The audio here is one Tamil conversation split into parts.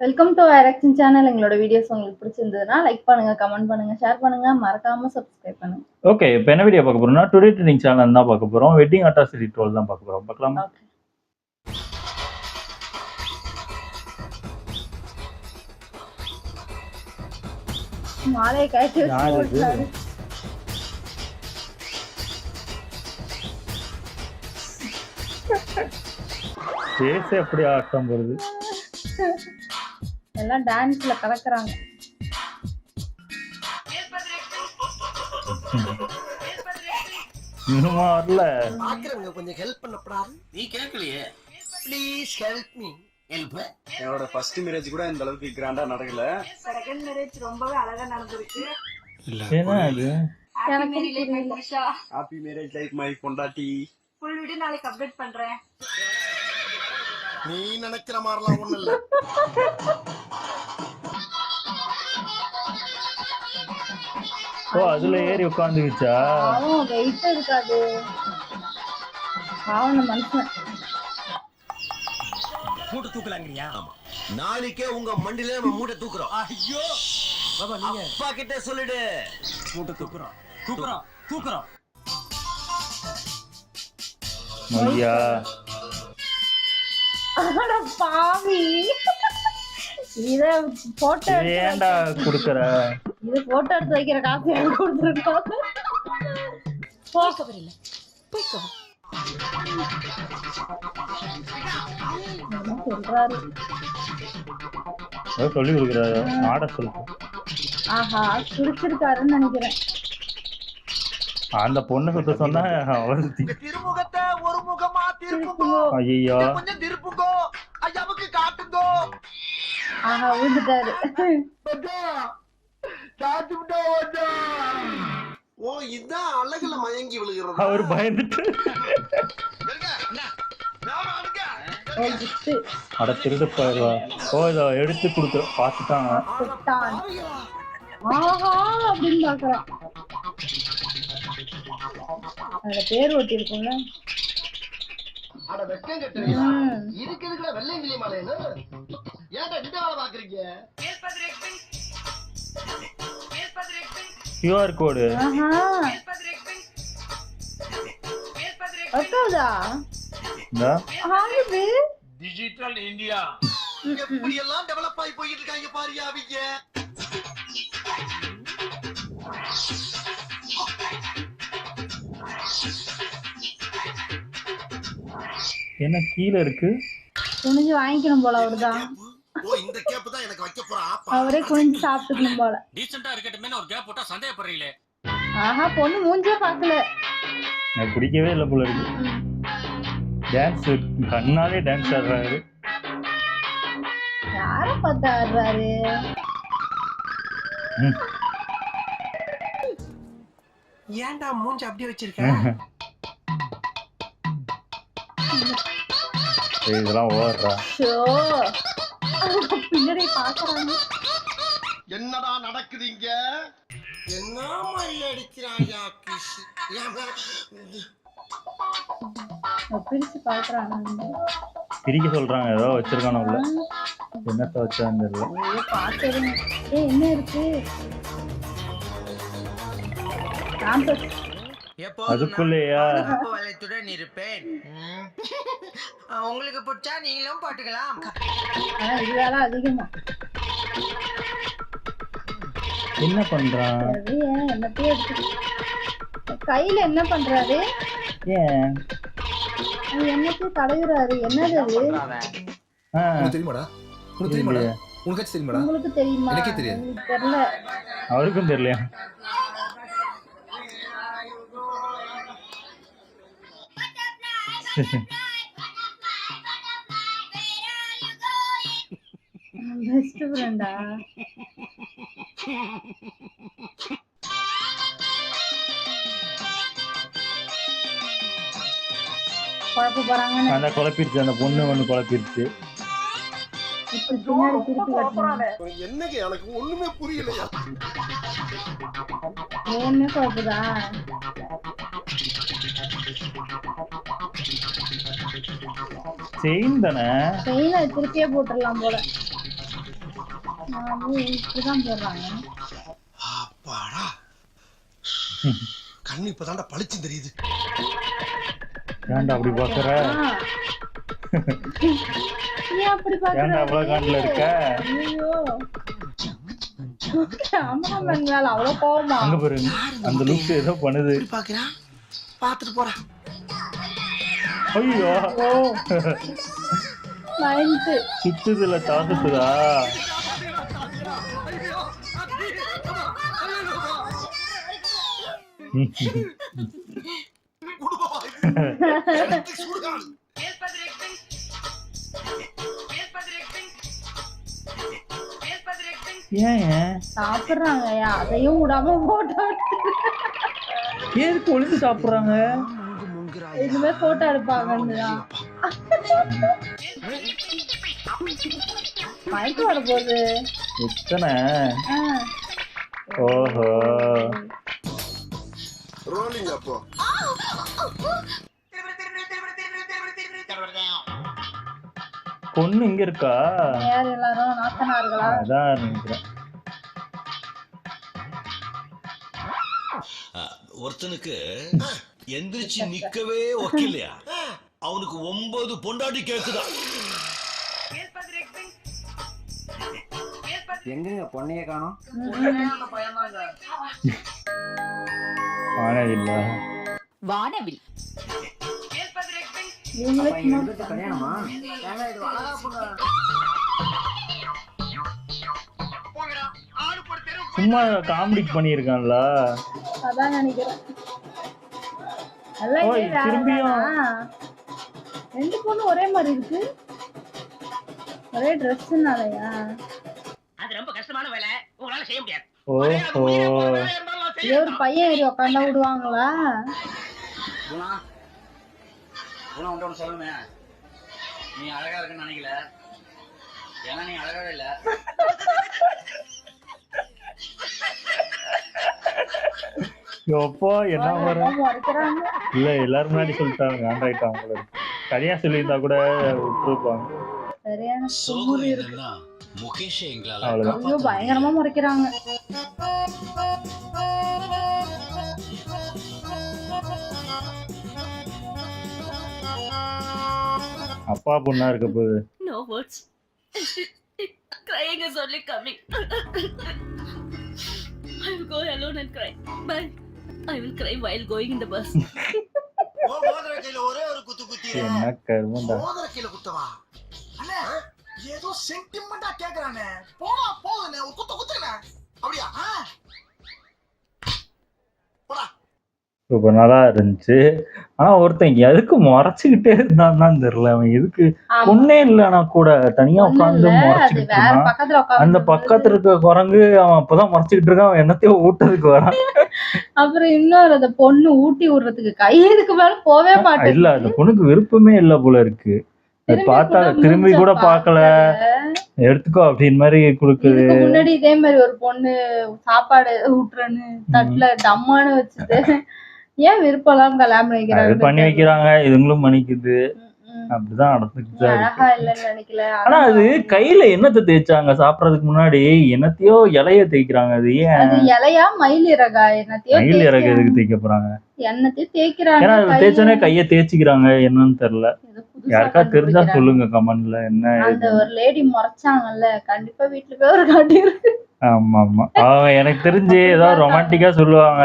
வெல்கம் டு ஐரக்ஷன் சேனல். எங்களோட வீடியோஸ் உங்களுக்கு பிடிச்சிருந்ததுன்னா லைக் பண்ணுங்க, கமெண்ட் பண்ணுங்க, ஷேர் பண்ணுங்க, மறக்காம சப்ஸ்கிரைப் பண்ணுங்க. ஓகே, இப்போ என்ன வீடியோ பார்க்க போறோம்னா டுடே ட்ரெண்டிங் சேனல் தான் பார்க்க போறோம். வெட்டிங் அட்ராசிட்டி ட்ரோல் தான் பார்க்க போறோம். பார்க்கலாமா? ஓகே. மாலையை கட்டி வச்சு ஃபேஸ் எப்படி ஆட்டம் வருது. எல்லாம் டான்ஸ்ல கலக்குறாங்க. இன்னுமா வரல? பாக்குறவங்க கொஞ்சம் ஹெல்ப் பண்ணப்படா. நீ கேட்கலையே. Please help me. ஹெல்ப். என்னோட ஃபர்ஸ்ட் மேரேஜ் கூட இந்த அளவுக்கு கிராண்டா நடக்கல. செகண்ட் மேரேஜ் ரொம்பவே அழகா நடந்துருக்கு. என்ன அது? ஹாப்பி மேரேஜ் லைஃப் மை பொண்டாட்டி. ஃபுல் வீடியோ நாளைக்கு அப்டேட் பண்றேன். நீ நினைக்கிற மாதிரிலாம் ஒண்ணும் இல்ல. ஓ, அதுல ஏறி உட்காந்துக்கிச்சா? பாவம், வெயிட் இருக்காது. பாவம் மனுஷன். மூட்டை தூக்கலாங்கறியா? நாளைக்கே உங்க மண்டில நம்ம மூட்டை தூக்குறோம். ஐயோ பாபா, நீங்க அப்பா கிட்ட சொல்லிடு. மூட்டை தூக்குறோம் தூக்குறோம் தூக்குறோம். ஐயா, அட பாவி, இத போட்டோ ஏன்டா குடுக்குற? இது போட்டோ எடுத்து வைக்கிற காசு எனக்கு கொடுத்துருக்கோம். போகவே இல்ல. போய்க்கோ. சொல்றாரு. சொல்லி கொடுக்குறாரு. ஆட சொல்லு. ஆஹா, குடிச்சிருக்காருன்னு நினைக்கிறேன். அந்த பொண்ணு சுத்த சொன்னா திருமுகத்தை ஒரு முகமா திருப்புங்கோ. ஐயோ, கொஞ்சம் திருப்புங்கோ. ஐயாவுக்கு காட்டுங்கோ. ஆஹா, விழுந்துட்டாரு. ஓ, இதான் அழகுல மயங்கி விழுகிறது. அவர் பயந்துட்டு அட திருடு போயிடுவா. ஓ, இதை எடுத்து கொடுக்குற பார்த்துட்டாங்க. சுட்டான். ஆஹா அப்படின்னு பாக்குறான். அதுல பேர் ஒட்டி இருக்கும்ல. அட வெக்கம் கட்டுறீங்களா? இருக்குதுக்குள்ள வெள்ளையங்கிலி மாலைன்னு ஏன்டா இந்த வேலை பாக்குறீங்க? QR code. ஆஹா, அக்காதா இந்த ஆகுது. டிஜிட்டல் இந்தியா எப்படி எல்லாம் டெவலப் ஆகி போயிட்டு இருக்காங்க பாரியா அவங்க. என்ன கீழே இருக்கு? குனிஞ்சு வாங்கிக்கணும் போல. அவருதான். ஓ, இந்த கேப் தான் எனக்கு வைக்க போறா. அவரே குனிஞ்சு சாப்பிட்டுக்கணும் போல. டீசென்ட்டா இருக்கட்டுமே ஒரு கேப் போட்டா சந்தேகப்படுறீங்களே. ஆஹா, பொண்ணு மூஞ்சே பாக்கல. எனக்கு பிடிக்கவே இல்லை போல இருக்கு. டான்ஸ் கண்ணாலே டான்ஸ் ஆடுறாரு. யார பார்த்து ஆடுறாரு? ஏன்டா மூஞ்சி அப்படியே வச்சிருக்க? இதெல்லாம் ஓடுறா. ஷோ, பின்னாடி பாக்குறாங்க. என்னடா நடக்குதுங்க? என்ன மாதிரி அடிக்கிறாயா கிஷ்? பிரிச்சு பாக்குறாங்க. பிரிக்க சொல்றாங்க. ஏதோ வச்சிருக்கான உள்ள. என்னத்த வச்சான்னு தெரியல. பாத்துருங்க. என்ன இருக்கு? அதுக்குள்ளேயா? வளையத்துடன் இருப்பேன். உங்களுக்கு பிடிச்சா நீங்களும் போட்டுக்கலாம். இது வேலை அதிகமா. என்ன பண்றான்? என்னத்தையும் எடுத்து கையில என்ன பண்றாரு? ஏன் என்னத்தையும் தடவுறாரு? என்னது அது? தெரியுமாடா? உனக்கு தெரியுமாடா? உனக்கு தெரியுமாடா? உங்களுக்கு தெரியுமா? எனக்கே தெரியாது. தெரியல. அவருக்கும் தெரியலையா? பெஸ்ட் ஃப்ரெண்டா? குழப்ப போறாங்க. அந்த குழப்பிடுச்சு. அந்த பொண்ணு ஒண்ணு குழப்பிடுச்சு. இப்ப பின்னாடி திருப்பி கட்டுறாங்க. என்னங்க எனக்கு ஒண்ணுமே புரியலையா? என்ன குழப்பதா? செயின் தானே? செயினை திருப்பியே போட்டுடலாம் போல. இப்படிதான் போடுறாங்க. அப்பாடா கண்ணு இப்பதான்டா பளிச்சு தெரியுது. ஏன்டா அப்படி பாக்குற? ஏன் அப்படி பாக்குற? ஏன்டா அவ்வளவு காண்டில் இருக்க? ஐயோ கேமராமேன் மேல அவ்வளவு கோவமா? அங்க பாருங்க, அந்த லுக் ஏதோ பண்ணுது. பாக்குறா பாத்துட்டு போறா. ஐயோ மைண்ட் சுத்துதுல தாக்குதா? சுடுகாடு ஏன் சாப்பிடுறாங்க, அதையும் விடாம போட்டோ ஏதுக்கு ஒளிஞ்சு சாப்பிடுறாங்க? இதுமே போட்டோ எடுப்பாங்கன்னுதான் மயக்கம் வர போகுது. எத்தனை? ஓஹோ ரோலிங் அப்போ பொண்ணு இங்க இருக்கா? யார் எல்லாரும் நாத்தனார்களா? அதான் நினைக்கிறேன். ஒருத்தனுக்கு எந்திரிச்சு நிக்கவே ஒக்கில்லையா, அவனுக்கு 9 பொண்டாட்டி கேக்குதா. எங்கங்க பொண்ணைய காணோம்? வானவில் வானவில் இவங்களே சும்மா கல்யாணமா? சும்மா காமெடி பண்ணியிருக்கான்ல. அதான் நினைக்கிறேன். எல்லாம் ஓய், இதே வேற திரும்பியும். தானா? ரெண்டு பொண்ணு ஒரே மாதிரி இருக்கு. ஒரே ட்ரெஸ்னாலயா? அது ரொம்ப கஷ்டமான வேலை, உங்களால செய்ய முடியாது. ஓஹோ இதே ஒரு பையன் ஏறி உக்காந்தா விடுவாங்களா? ஒன்று சொல்லுங்க, நீ அழகா இருக்குன்னு நினைக்கல, ஏன்னா நீ அழகாவே இல்ல. எப்போ என்ன வரும்? மறைக்கிறாங்க. இல்ல எல்லாரும் முன்னாடி சொல்லிட்டாங்க, ஆண்ட்ராய்ட் அவங்களுக்கு தனியா சொல்லியிருந்தா கூட விட்டுருப்பாங்க. சரியான சோகம் குமுறு இருக்கு. என்னன்னா முகேஷை எங்களால அவ்வளவுதான். ஐயோ பயங்கரமா முறைக்கிறாங்க. அப்பா பொண்ணா இருக்க போகுது. No words. Crying is only coming. I will go alone and cry. Bye. I will cry while going in the bus. ஓ மோதிர கையில ஒரே ஒரு குத்து குத்திர. என்ன கருமண்டா. மோதிர கையில குத்தவா? அண்ணே ஏதோ சென்டிமெண்டா கேக்குறானே. போடா போகுனே ஒரு குத்து குத்துனே. அப்படியா? போடா. ரொம்ப நல்லா இருந்துச்சு. ஆனா ஒருத்தன் எதுக்கு முறைச்சுக்கிட்டே இருந்தான்னு தெரியல. அவன் எதுக்கு பொண்ணே இல்லைன்னா கூட தனியா உட்காந்து முறைச்சுக்கிட்டு வேற இருந்தான். பக்கத்துல அந்த உட்காந்து பக்கத்துல இருக்க குரங்கு அவன் அப்பதான் முறைச்சுக்கிட்டு இருக்கான். அவன் என்னத்தையோ ஊட்டதுக்கு வரான். அப்புறம் இன்னொரு அந்த பொண்ணு ஊட்டி விடுறதுக்கு கை இதுக்கு மேல போவே மாட்டேன். இல்ல அந்த பொண்ணுக்கு விருப்பமே இல்ல போல இருக்கு. பார்த்தா திரும்பி கூட பாக்கல, எடுத்துக்கோ அப்படின்னு மாதிரி குடுக்குது. இதுக்கு முன்னாடி இதே மாதிரி ஒரு பொண்ணு சாப்பாடு ஊட்டுறன்னு தட்டுல டம்மான்னு வச்சுட்டு ஏன் விருப்பம் எல்லாம் கல்யாணம் அது பண்ணிக்கிறாங்க? பண்ணி வைக்கிறாங்க, இதுங்களும் பண்ணிக்குது. அப்படிதான் நடந்துட்டு தான் அழகா இருக்கு. இல்லைன்னு நினைக்கல. ஆனா அது கையில என்னத்தை தேய்ச்சாங்க சாப்பிடறதுக்கு முன்னாடி? என்னத்தையோ இலைய தேய்க்கிறாங்க. அது ஏன்? அது இலையா மயில் இறகா என்னத்தையோ மயில் இறகு எதுக்கு தேய்க்க போறாங்க? என்னத்தையும் தேய்க்கிறாங்க. ஏன்னா அது தேய்ச்சோன்னே கைய தேய்ச்சிக்கிறாங்க. என்னன்னு தெரியல. ஏதோ புதுசா யாருக்கா தெரிஞ்சா கண்டுபிடிக்கிறாங்க. சொல்லுங்க கமெண்ட்ல. என்ன அந்த ஒரு லேடி முறைச்சாங்கல்ல, கண்டிப்பா வீட்டுல போய் ஒரு காட்டி இருக்கு. ஆமா ஆமா அவங்க எனக்கு தெரிஞ்சு ஏதாவது ரொமான்டிக்கா சொல்லுவாங்க,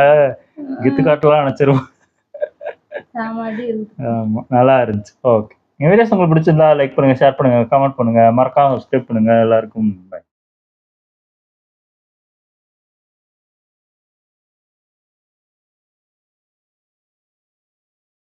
கித்து காட்டலாம் நினைச்சிருவாங்க. சாமாடி இருக்கு. ஆமா நல்லா இருந்துச்சு. ஓகே, என் வீடியோஸ் உங்களுக்கு பிடிச்சிருந்தா லைக் பண்ணுங்க, ஷேர் பண்ணுங்க, கமெண்ட் பண்ணுங்க, மறக்காம சப்ஸ்கிரைப் பண்ணுங்க. எல்லாருக்கும்